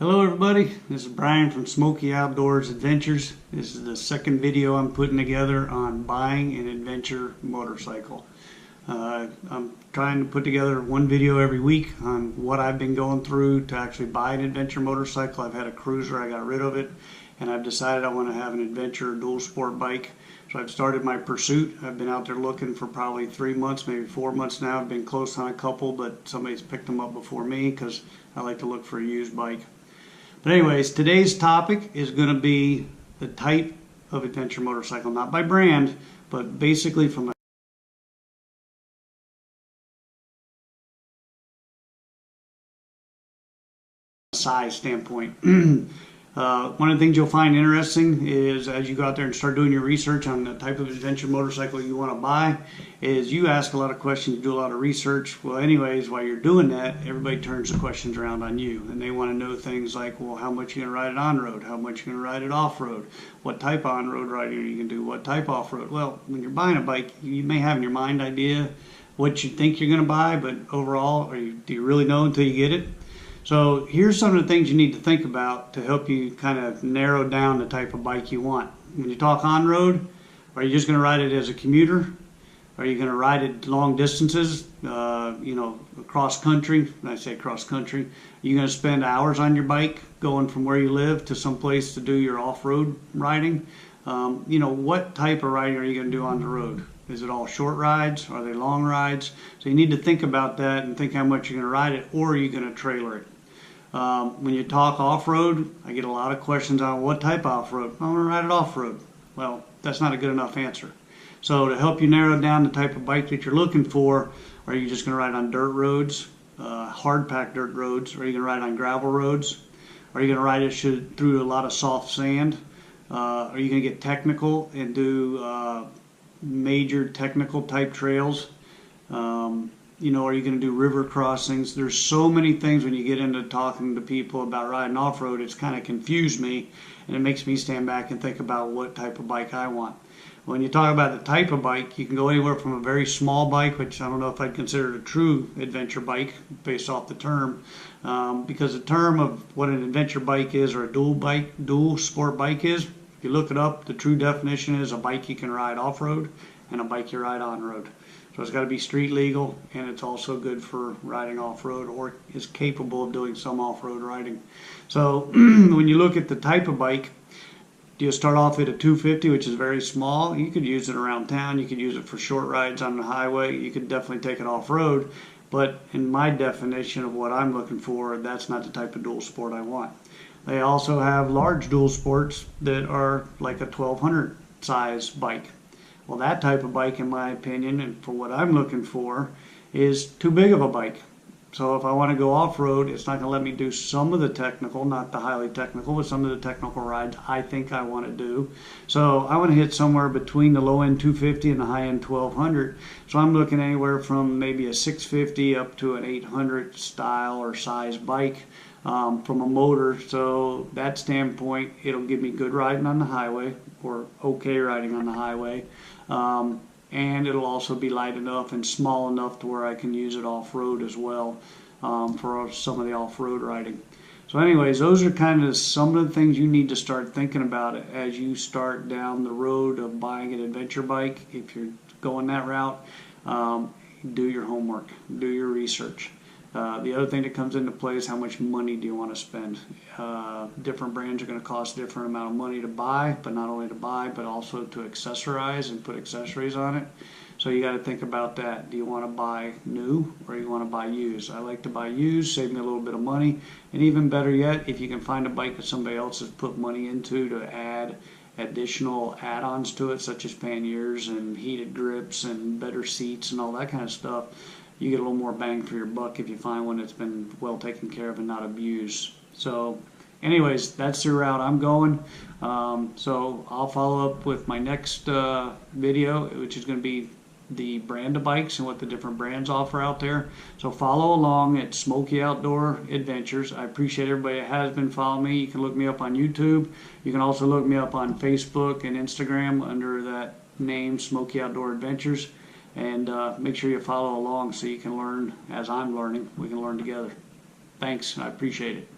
Hello everybody, this is Brian from Smoky Outdoors Adventures. This is the second video I'm putting together on buying an adventure motorcycle. I'm trying to put together one video every week on what I've been going through to actually buy an adventure motorcycle. I've had a cruiser, I got rid of it, and I've decided I want to have an adventure dual sport bike. So I've started my pursuit. I've been out there looking for probably 3 months, maybe 4 months now. I've been close on a couple, but somebody's picked them up before me because I like to look for a used bike. But anyways, today's topic is going to be the type of adventure motorcycle, not by brand, but basically from a size standpoint. One of the things you'll find interesting is as you go out there and start doing your research on the type of adventure motorcycle you want to buy, is you ask a lot of questions, you do a lot of research. Well, anyways, while you're doing that, everybody turns the questions around on you, and they want to know things like, well, how much you're going to ride it on-road, how much you're going to ride it off-road, what type of on-road riding are you going to do, what type off-road. Well, when you're buying a bike, you may have in your mind idea what you think you're going to buy, but overall, do you really know until you get it? So here's some of the things you need to think about to help you kind of narrow down the type of bike you want. When you talk on-road, are you just going to ride it as a commuter? Are you going to ride it long distances, across country? When I say cross country, are you going to spend hours on your bike going from where you live to some place to do your off-road riding? What type of riding are you going to do on the road? Is it all short rides? Are they long rides? So you need to think about that and think how much you're going to ride it, or are you going to trailer it? When you talk off-road, I get a lot of questions on what type of off-road. I want to ride it off-road. Well, that's not a good enough answer. So to help you narrow down the type of bike that you're looking for, are you just going to ride on dirt roads, hard-packed dirt roads? Are you going to ride on gravel roads? Are you going to ride it through a lot of soft sand? Are you going to get technical and do major technical type trails? Are you going to do river crossings? There's so many things when you get into talking to people about riding off-road. It's kind of confused me, and it makes me stand back and think about what type of bike I want. When you talk about the type of bike, you can go anywhere from a very small bike, which I don't know if I'd consider a true adventure bike based off the term, because the term of what an adventure bike is, or a dual sport bike is, if you look it up, the true definition is a bike you can ride off-road and a bike you ride on-road. So it's got to be street legal, and it's also good for riding off-road, or is capable of doing some off-road riding. So when you look at the type of bike, you start off at a 250, which is very small. You could use it around town. You could use it for short rides on the highway. You could definitely take it off-road. But in my definition of what I'm looking for, that's not the type of dual sport I want. They also have large dual sports that are like a 1200 size bike. Well, that type of bike, in my opinion, and for what I'm looking for, is too big of a bike. So if I want to go off-road, it's not going to let me do some of the technical, not the highly technical, but some of the technical rides I think I want to do. So I want to hit somewhere between the low-end 250 and the high-end 1200. So I'm looking anywhere from maybe a 650 up to an 800 style or size bike from a motor. So that standpoint, it'll give me good riding on the highway, or okay riding on the highway. And it'll also be light enough and small enough to where I can use it off-road as well for some of the off-road riding. So anyways, those are kind of some of the things you need to start thinking about as you start down the road of buying an adventure bike. If you're going that route, do your homework, do your research. The other thing that comes into play is how much money do you want to spend. Different brands are going to cost a different amount of money to buy, but not only to buy, but also to accessorize and put accessories on it. So you got to think about that. Do you want to buy new, or you want to buy used? I like to buy used, save me a little bit of money, and even better yet, if you can find a bike that somebody else has put money into to add additional add-ons to it, such as panniers and heated grips and better seats and all that kind of stuff, you get a little more bang for your buck if you find one that's been well taken care of and not abused. So anyways, that's the route I'm going. So I'll follow up with my next video, which is going to be the brand of bikes and what the different brands offer out there. So follow along at Smoky Outdoor Adventures. I appreciate everybody that has been following me. You can look me up on YouTube. You can also look me up on Facebook and Instagram under that name, Smoky Outdoor Adventures. And make sure you follow along so you can learn as I'm learning. We can learn together. Thanks. I appreciate it.